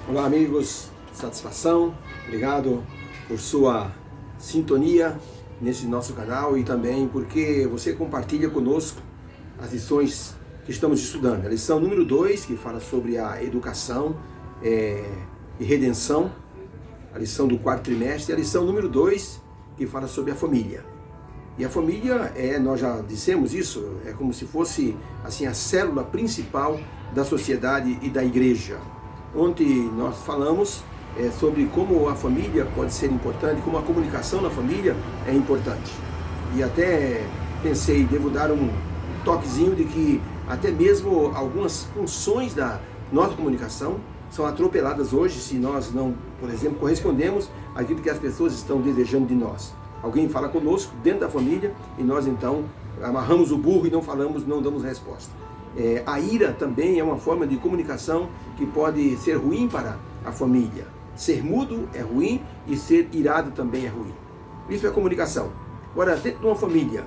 Olá amigos, satisfação, obrigado por sua sintonia nesse nosso canal e também porque você compartilha conosco as lições que estamos estudando. A lição número 2, que fala sobre a educação e redenção, a lição do quarto trimestre, e a lição número 2, que fala sobre a família. E a família, nós já dissemos isso, é como se fosse assim, a célula principal da sociedade e da igreja. Ontem nós falamos sobre como a família pode ser importante, como a comunicação na família é importante. E até pensei, devo dar um toquezinho de que até mesmo algumas funções da nossa comunicação são atropeladas hoje se nós não, por exemplo, correspondemos àquilo que as pessoas estão desejando de nós. Alguém fala conosco dentro da família e nós então amarramos o burro e não falamos, não damos resposta. A ira também é uma forma de comunicação que pode ser ruim para a família. Ser mudo é ruim e ser irado também é ruim. Isso é comunicação. Agora, dentro de uma família,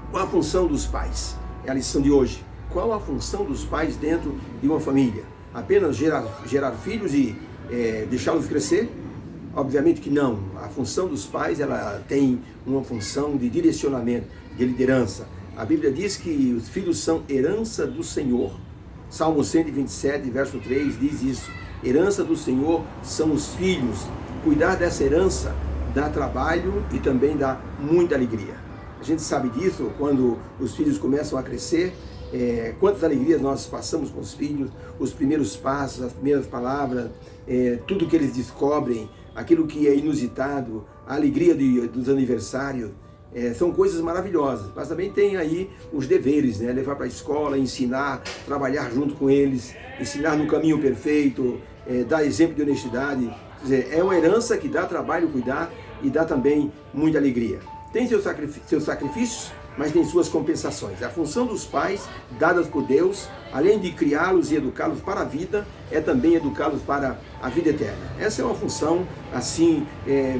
qual a função dos pais? É a lição de hoje. Qual a função dos pais dentro de uma família? Apenas gerar filhos e deixá-los crescer? Obviamente que não. A função dos pais, ela tem uma função de direcionamento, de liderança. A Bíblia diz que os filhos são herança do Senhor. Salmo 127, verso 3 diz isso. Herança do Senhor são os filhos. Cuidar dessa herança dá trabalho e também dá muita alegria. A gente sabe disso quando os filhos começam a crescer. Quantas alegrias nós passamos com os filhos, os primeiros passos, as primeiras palavras, tudo que eles descobrem, aquilo que é inusitado, a alegria dos aniversários. São coisas maravilhosas, mas também tem aí os deveres, né? Levar para a escola, ensinar, trabalhar junto com eles, ensinar no caminho perfeito, dar exemplo de honestidade. Quer dizer, é uma herança que dá trabalho cuidar e dá também muita alegria. Tem seus sacrifícios, mas tem suas compensações. A função dos pais, dadas por Deus, além de criá-los e educá-los para a vida, é também educá-los para a vida eterna. Essa é uma função, assim,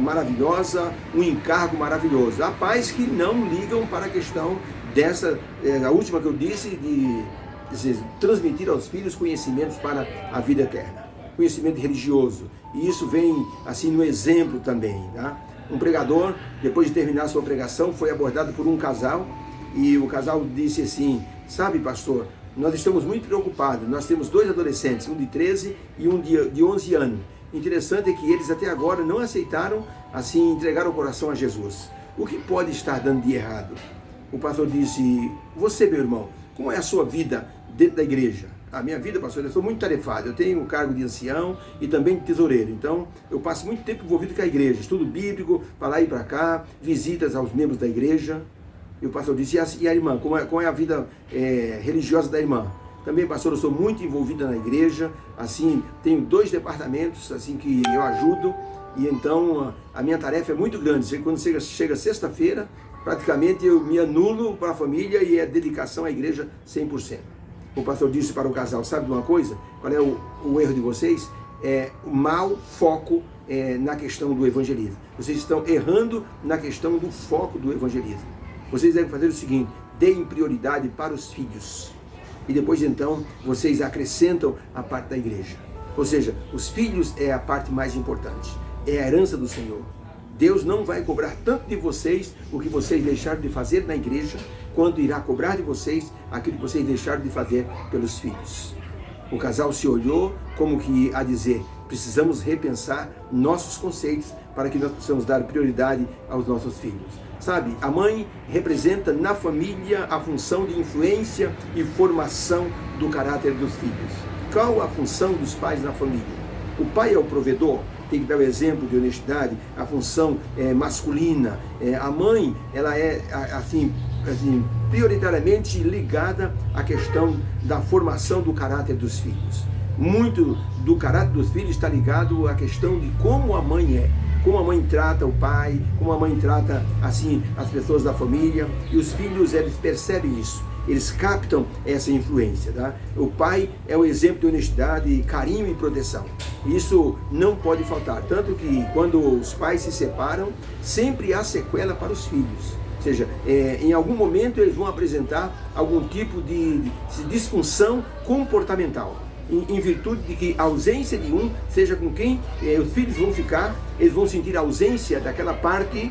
maravilhosa, um encargo maravilhoso. Há pais que não ligam para a questão dessa, a última que eu disse, de transmitir aos filhos conhecimentos para a vida eterna. Conhecimento religioso. E isso vem, assim, no exemplo também, tá? Um pregador, depois de terminar sua pregação, foi abordado por um casal e o casal disse assim: sabe, pastor, nós estamos muito preocupados, nós temos 2 adolescentes, um de 13 e um de 11 anos. Interessante é que eles até agora não aceitaram, assim, entregar o coração a Jesus. O que pode estar dando de errado? O pastor disse: você, meu irmão, como é a sua vida dentro da igreja? A minha vida, pastor, eu sou muito tarefado, eu tenho o cargo de ancião e também de tesoureiro, então eu passo muito tempo envolvido com a igreja, estudo bíblico, para lá e para cá, visitas aos membros da igreja. E o pastor disse: e a irmã, como é a vida religiosa da irmã? Também, pastor, eu sou muito envolvida na igreja, assim, tenho 2 departamentos assim, que eu ajudo, e então a minha tarefa é muito grande. Quando chega sexta-feira, praticamente eu me anulo para a família e é dedicação à igreja 100%. O pastor disse para o casal: sabe de uma coisa? Qual é o erro de vocês? O mau foco na questão do evangelismo. Vocês estão errando na questão do foco do evangelismo. Vocês devem fazer o seguinte: deem prioridade para os filhos. E depois então vocês acrescentam a parte da igreja. Ou seja, os filhos é a parte mais importante. É a herança do Senhor. Deus não vai cobrar tanto de vocês o que vocês deixaram de fazer na igreja, quanto irá cobrar de vocês aquilo que vocês deixaram de fazer pelos filhos. O casal se olhou como que a dizer: precisamos repensar nossos conceitos para que nós possamos dar prioridade aos nossos filhos. Sabe, a mãe representa na família a função de influência e formação do caráter dos filhos. Qual a função dos pais na família? O pai é o provedor, tem que dar o exemplo de honestidade, a função masculina. A mãe, ela é assim, prioritariamente ligada à questão da formação do caráter dos filhos. Muito do caráter dos filhos está ligado à questão de como a mãe é, como a mãe trata o pai, como a mãe trata, assim, as pessoas da família. E os filhos, eles percebem isso. Eles captam essa influência, tá? O pai é um exemplo de honestidade, carinho e proteção. Isso não pode faltar, tanto que quando os pais se separam, sempre há sequela para os filhos. Ou seja, em algum momento eles vão apresentar algum tipo de disfunção comportamental. em virtude de que a ausência de um seja com quem os filhos vão ficar, eles vão sentir a ausência daquela parte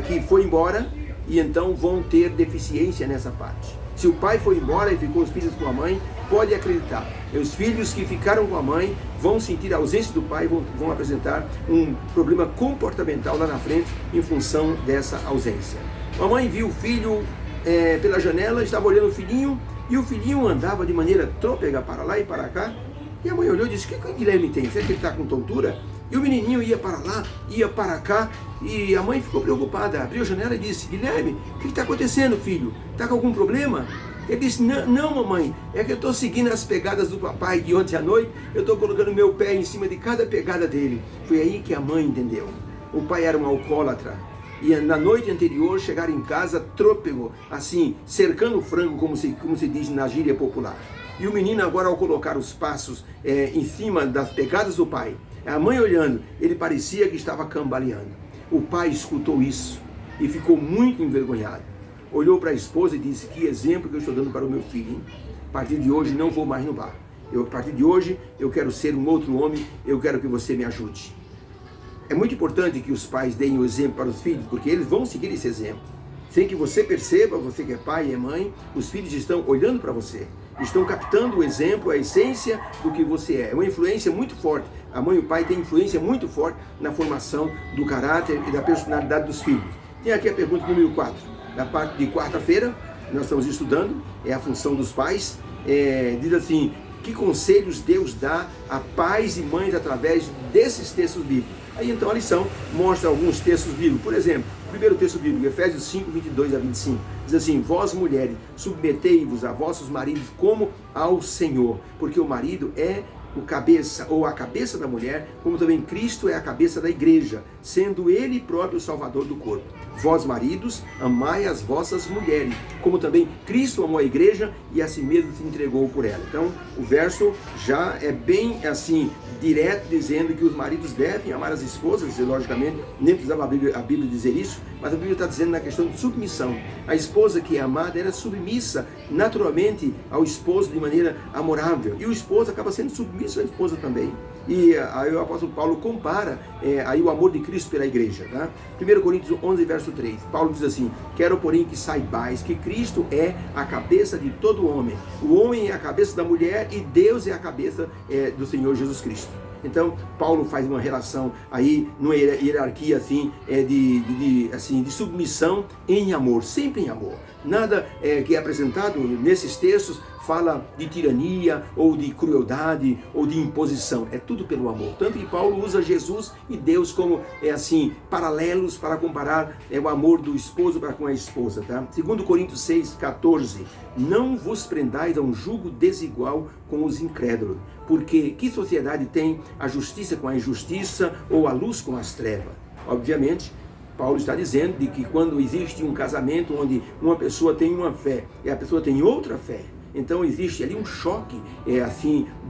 que foi embora, e então vão ter deficiência nessa parte. Se o pai foi embora e ficou os filhos com a mãe, pode acreditar, os filhos que ficaram com a mãe vão sentir a ausência do pai, vão apresentar um problema comportamental lá na frente em função dessa ausência. A mãe viu o filho pela janela, estava olhando o filhinho, e o filhinho andava de maneira trôpega para lá e para cá, e a mãe olhou e disse: o que o Guilherme tem? Será que ele está com tontura? E o menininho ia para lá, ia para cá, e a mãe ficou preocupada, abriu a janela e disse: Guilherme, o que está acontecendo, filho? Está com algum problema? Ele disse: não, mamãe, é que eu estou seguindo as pegadas do papai de ontem à noite, eu estou colocando meu pé em cima de cada pegada dele. Foi aí que a mãe entendeu. O pai era um alcoólatra, e na noite anterior chegaram em casa trôpego, assim, cercando o frango, como se diz na gíria popular. E o menino agora, ao colocar os passos em cima das pegadas do pai, a mãe olhando, ele parecia que estava cambaleando. O pai escutou isso e ficou muito envergonhado. Olhou para a esposa e disse: que exemplo que eu estou dando para o meu filho, hein? A partir de hoje não vou mais no bar. A partir de hoje eu quero ser um outro homem, eu quero que você me ajude. É muito importante que os pais deem o exemplo para os filhos, porque eles vão seguir esse exemplo. Sem que você perceba, você que é pai e é mãe, os filhos estão olhando para você, estão captando o exemplo, a essência do que você é. É uma influência muito forte. A mãe e o pai têm influência muito forte na formação do caráter e da personalidade dos filhos. Tem aqui a pergunta número 4. Da parte de quarta-feira, nós estamos estudando, é a função dos pais. Diz assim: que conselhos Deus dá a pais e mães através desses textos bíblicos? Aí então a lição mostra alguns textos bíblicos. Por exemplo, o primeiro texto bíblico, Efésios 5, 22 a 25, diz assim: vós mulheres, submetei-vos a vossos maridos como ao Senhor, porque o marido é o cabeça, ou a cabeça da mulher, como também Cristo é a cabeça da igreja, sendo ele próprio o salvador do corpo. Vós maridos, amai as vossas mulheres, como também Cristo amou a igreja e a si mesmo se entregou por ela. Então o verso já é bem assim, direto, dizendo que os maridos devem amar as esposas, e logicamente nem precisava a Bíblia dizer isso, mas a Bíblia está dizendo na questão de submissão. A esposa que é amada, ela é submissa naturalmente ao esposo de maneira amorável, e o esposo acaba sendo submisso à esposa também. E aí o apóstolo Paulo compara aí o amor de Cristo pela igreja, tá? 1 Coríntios 11, verso 3, Paulo diz assim: quero porém que saibais que Cristo é a cabeça de todo homem, o homem é a cabeça da mulher e Deus é a cabeça do Senhor Jesus Cristo. Então Paulo faz uma relação aí, numa hierarquia assim, de submissão em amor, sempre em amor. Nada que é apresentado nesses textos fala de tirania, ou de crueldade, ou de imposição. É tudo pelo amor. Tanto que Paulo usa Jesus e Deus como, paralelos para comparar o amor do esposo para com a esposa. Tá? 2 Coríntios 6, 14. Não vos prendais a um jugo desigual com os incrédulos. Porque que sociedade tem a justiça com a injustiça, ou a luz com as trevas? Obviamente, Paulo está dizendo de que quando existe um casamento onde uma pessoa tem uma fé e a pessoa tem outra fé, então existe ali um choque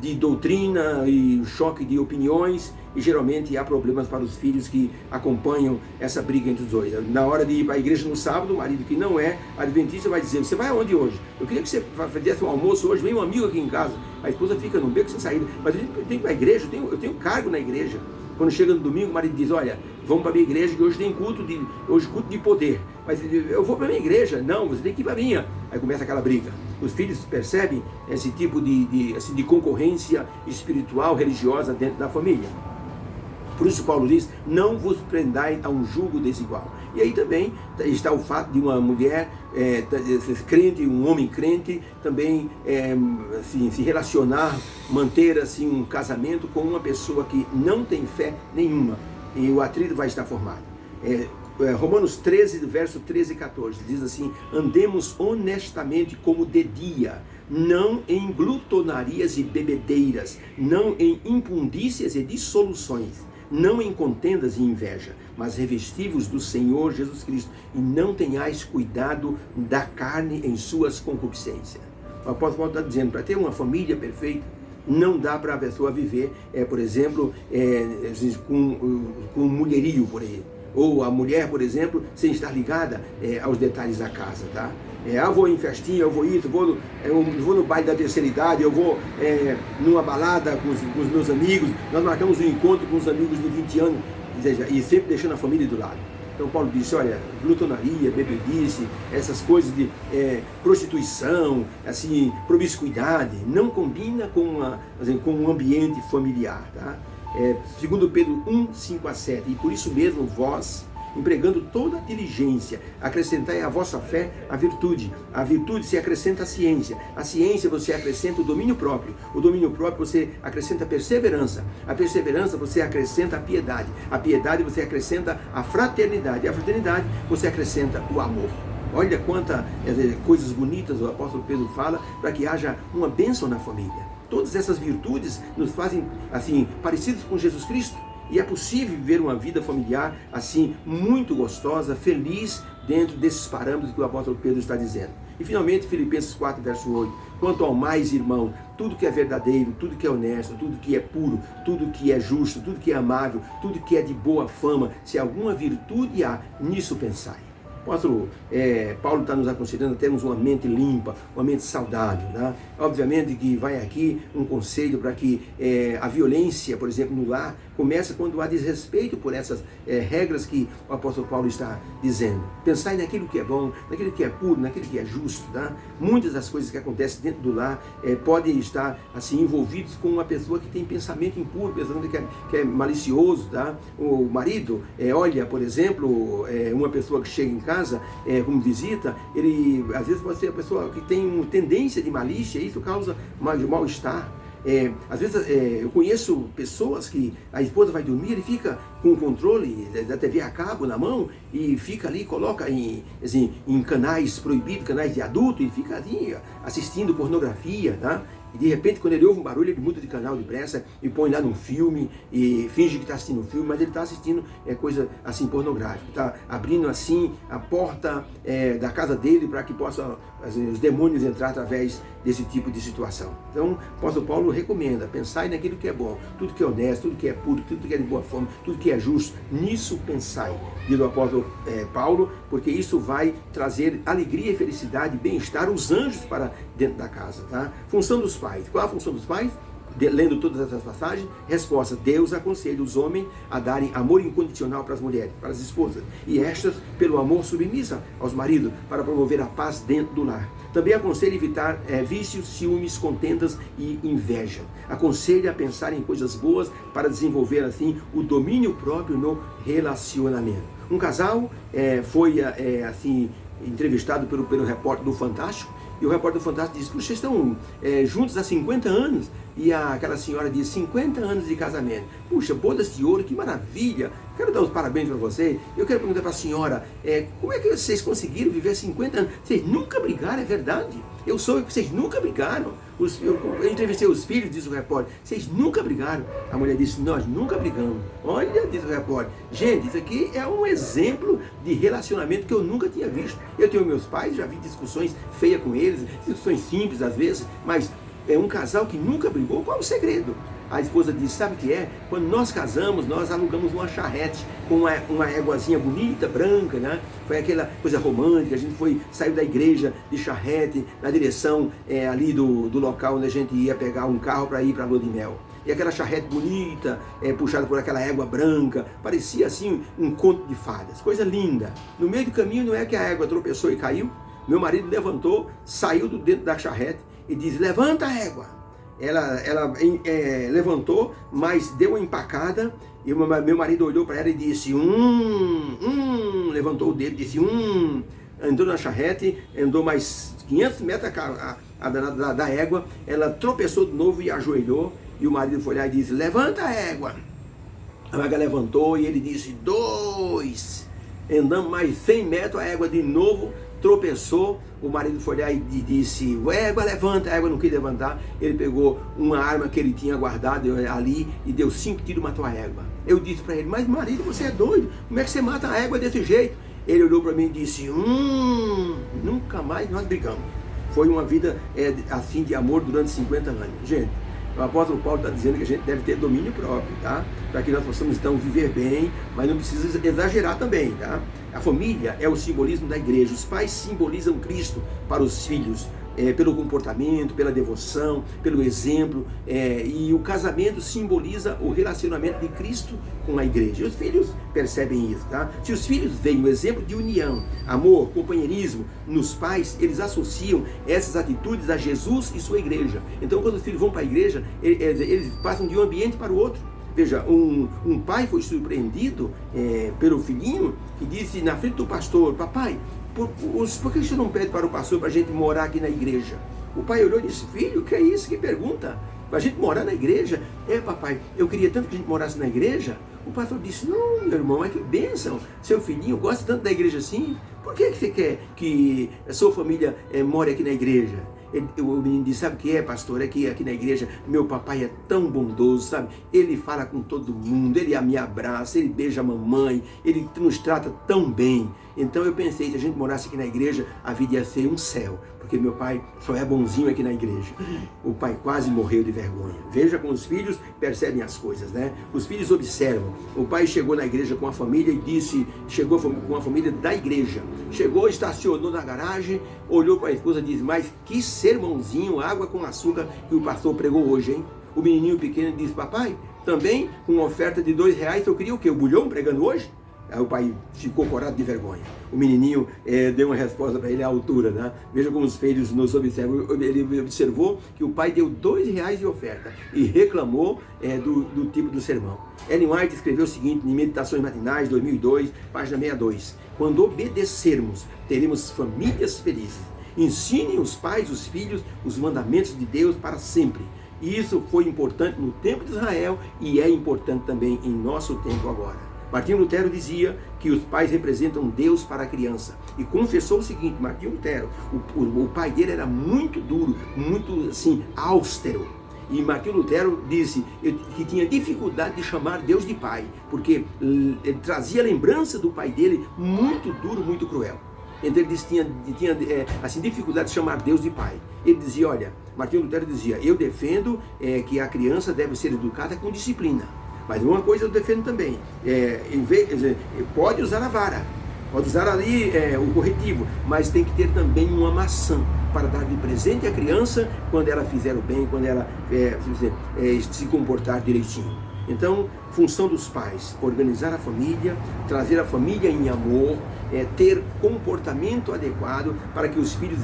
de doutrina e um choque de opiniões, e geralmente há problemas para os filhos que acompanham essa briga entre os dois. Na hora de ir para a igreja no sábado, o marido que não é adventista vai dizer: você vai aonde hoje? Eu queria que você fizesse um almoço hoje, vem um amigo aqui em casa. A esposa fica num beco sem saída: mas eu tenho que ir para a igreja, eu tenho cargo na igreja. Quando chega no domingo, o marido diz: olha, vamos para a minha igreja, que hoje tem culto de poder. Mas eu vou para a minha igreja. Não, você tem que ir para a minha. Aí começa aquela briga. Os filhos percebem esse tipo de concorrência espiritual, religiosa dentro da família. Por isso Paulo diz: não vos prendai a um jugo desigual. E aí também está o fato de uma mulher crente, um homem crente, também se relacionar, manter um casamento com uma pessoa que não tem fé nenhuma. E o atrito vai estar formado. Romanos 13, verso 13 e 14, diz assim: andemos honestamente como de dia, não em glutonarias e bebedeiras, não em impundícias e dissoluções, não em contendas e inveja, mas revesti-vos do Senhor Jesus Cristo, e não tenhais cuidado da carne em suas concupiscências. O apóstolo Paulo está dizendo, para ter uma família perfeita, não dá para a pessoa viver, por exemplo, com mulherio por aí. Ou a mulher, por exemplo, sem estar ligada aos detalhes da casa, tá? Eu vou em festinha, eu vou isso, eu vou no baile da terceira idade, eu vou numa balada com os meus amigos, nós marcamos um encontro com os amigos de 20 anos, e sempre deixando a família do lado. Então Paulo disse, olha, glutonaria, bebedice, essas coisas de prostituição, assim, promiscuidade, não combina com um ambiente familiar, tá? Segundo Pedro 1, 5 a 7, e por isso mesmo vós, empregando toda a diligência, acrescentai à vossa fé a virtude se acrescenta a ciência você acrescenta o domínio próprio você acrescenta a perseverança você acrescenta a piedade você acrescenta a fraternidade você acrescenta o amor. Olha quantas coisas bonitas o apóstolo Pedro fala para que haja uma bênção na família. Todas essas virtudes nos fazem assim parecidos com Jesus Cristo. E é possível viver uma vida familiar assim, muito gostosa, feliz, dentro desses parâmetros que o apóstolo Pedro está dizendo. E finalmente, Filipenses 4, verso 8. Quanto ao mais, irmão, tudo que é verdadeiro, tudo que é honesto, tudo que é puro, tudo que é justo, tudo que é amável, tudo que é de boa fama, se alguma virtude há, nisso pensai. O apóstolo Paulo está nos aconselhando a termos uma mente limpa, uma mente saudável, né? Obviamente que vai aqui um conselho para que a violência, por exemplo, no lar, começa quando há desrespeito por essas regras que o apóstolo Paulo está dizendo. Pensai naquilo que é bom, naquilo que é puro, naquilo que é justo, tá? Muitas das coisas que acontecem dentro do lar podem estar assim envolvidos com uma pessoa que tem pensamento impuro, pensamento que é malicioso, tá? O marido olha, por exemplo, uma pessoa que chega em casa como visita, ele às vezes pode ser uma pessoa que tem uma tendência de malícia, e isso causa mal-estar. Às vezes eu conheço pessoas que a esposa vai dormir, ele fica com o controle da TV a cabo na mão e fica ali, coloca em canais proibidos, canais de adulto, e fica ali assistindo pornografia, tá? E de repente, quando ele ouve um barulho, ele muda de canal depressa e põe lá num filme e finge que está assistindo um filme, mas ele está assistindo coisa assim pornográfica, está abrindo assim a porta da casa dele para que possa os demônios entrar através desse tipo de situação. Então, o apóstolo Paulo recomenda, pensai naquilo que é bom, tudo que é honesto, tudo que é puro, tudo que é de boa forma, tudo que é justo, nisso pensai, diz o apóstolo Paulo, porque isso vai trazer alegria e felicidade, bem-estar, os anjos para dentro da casa, tá? Função dos pais. Qual é a função dos pais? Lendo todas essas passagens, resposta: Deus aconselha os homens a darem amor incondicional para as mulheres, para as esposas, e estas pelo amor submissa aos maridos, para promover a paz dentro do lar. Também aconselha evitar vícios, ciúmes, contendas e inveja. Aconselha a pensar em coisas boas para desenvolver assim o domínio próprio no relacionamento. Um casal foi assim entrevistado pelo repórter do Fantástico, e o repórter do Fantástico disse: vocês estão juntos há 50 anos? E aquela senhora disse: 50 anos de casamento. Puxa, bodas de ouro, que maravilha! Quero dar os parabéns para vocês. Eu quero perguntar para a senhora, como é que vocês conseguiram viver 50 anos? Vocês nunca brigaram, é verdade? Eu soube que vocês nunca brigaram. Eu entrevistei os filhos, diz o repórter. Vocês nunca brigaram? A mulher disse: nós nunca brigamos. Olha, diz o repórter. Gente, isso aqui é um exemplo de relacionamento que eu nunca tinha visto. Eu tenho meus pais, já vi discussões feias com eles, discussões simples às vezes, mas é um casal que nunca brigou. Qual é o segredo? A esposa disse: sabe o que é? Quando nós casamos, nós alugamos uma charrete com uma éguazinha bonita, branca, né? Foi aquela coisa romântica. A gente saiu da igreja de charrete na direção ali do local onde a gente ia pegar um carro para ir para a lua de mel. E aquela charrete bonita, puxada por aquela égua branca, parecia assim um conto de fadas, coisa linda. No meio do caminho, não é que a égua tropeçou e caiu? Meu marido levantou, saiu do dentro da charrete e disse: levanta a égua. Ela levantou, mas deu uma empacada, e meu marido olhou para ela e disse: levantou o dedo e disse: entrou na charrete, andou mais 500 metros da égua, ela tropeçou de novo e ajoelhou, e o marido foi lá e disse: levanta a égua. A égua levantou e ele disse: 2. Andamos mais 100 metros, a égua de novo tropeçou. O marido foi lá e disse: égua, levanta. A égua não quis levantar. Ele pegou uma arma que ele tinha guardado ali e deu 5 tiros e matou a égua. Eu disse para ele: mas marido, você é doido? Como é que você mata a égua desse jeito? Ele olhou para mim e disse: nunca mais nós brigamos. Foi uma vida assim de amor durante 50 anos. Gente, O apóstolo Paulo está dizendo que a gente deve ter domínio próprio, tá? Para que nós possamos então viver bem, mas não precisa exagerar também, tá? A família é o simbolismo da igreja. Os pais simbolizam Cristo para os filhos, pelo comportamento, pela devoção, pelo exemplo, e o casamento simboliza o relacionamento de Cristo com a igreja. E os filhos percebem isso, tá? Se os filhos veem o exemplo de união, amor, companheirismo nos pais, eles associam essas atitudes a Jesus e sua igreja. Então, quando os filhos vão para a igreja, eles passam de um ambiente para o outro. Veja, um pai foi surpreendido pelo filhinho que disse na frente do pastor: papai, por que o senhor não pede para o pastor para a gente morar aqui na igreja? O pai olhou e disse: filho, que é isso? Que pergunta? Para a gente morar na igreja? Papai, eu queria tanto que a gente morasse na igreja. O pastor disse: não, meu irmão, é que bênção. Seu filhinho gosta tanto da igreja assim. Por que você quer que a sua família more aqui na igreja? O menino disse: sabe o que é, pastor? É que aqui na igreja meu papai é tão bondoso, sabe? Ele fala com todo mundo, ele me abraça, ele beija a mamãe, ele nos trata tão bem. Então eu pensei, se a gente morasse aqui na igreja, a vida ia ser um céu, porque meu pai só é bonzinho aqui na igreja. O pai quase morreu de vergonha. Veja como os filhos percebem as coisas, né? Os filhos observam. O pai chegou na igreja com a família e disse, chegou com a família da igreja. Chegou, estacionou na garagem, olhou para a esposa e disse: mas que sermãozinho, água com açúcar que o pastor pregou hoje, hein? O menininho pequeno disse: papai, também com uma oferta de R$2, eu queria o quê? O bulhão pregando hoje? Aí o pai ficou corado de vergonha. O menininho deu uma resposta para ele à altura, né? Veja como os filhos nos observam. Ele observou que o pai deu R$2 de oferta e reclamou do tipo do sermão. Ellen White escreveu o seguinte em Meditações Matinais, 2002, página 62. Quando obedecermos, teremos famílias felizes. Ensinem os pais, os filhos, os mandamentos de Deus para sempre. E isso foi importante no tempo de Israel e é importante também em nosso tempo agora. Martinho Lutero dizia que os pais representam Deus para a criança e confessou o seguinte: Martinho Lutero, o pai dele era muito duro, muito assim, austero. E Martinho Lutero disse que tinha dificuldade de chamar Deus de pai, porque ele trazia a lembrança do pai dele muito duro, muito cruel. Então ele disse que tinha assim, dificuldade de chamar Deus de pai. Ele dizia, olha, Martinho Lutero dizia: eu defendo que a criança deve ser educada com disciplina. Mas uma coisa eu defendo também, pode usar a vara, pode usar ali o corretivo, mas tem que ter também uma maçã para dar de presente à criança quando ela fizer o bem, quando ela se comportar direitinho. Então, função dos pais: organizar a família, trazer a família em amor, ter comportamento adequado para que os filhos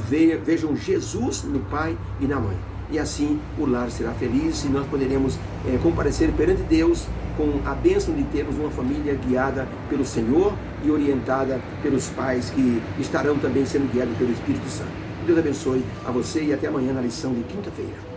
vejam Jesus no pai e na mãe. E assim o lar será feliz e nós poderemos comparecer perante Deus com a bênção de termos uma família guiada pelo Senhor e orientada pelos pais que estarão também sendo guiados pelo Espírito Santo. Deus abençoe a você e até amanhã na lição de quinta-feira.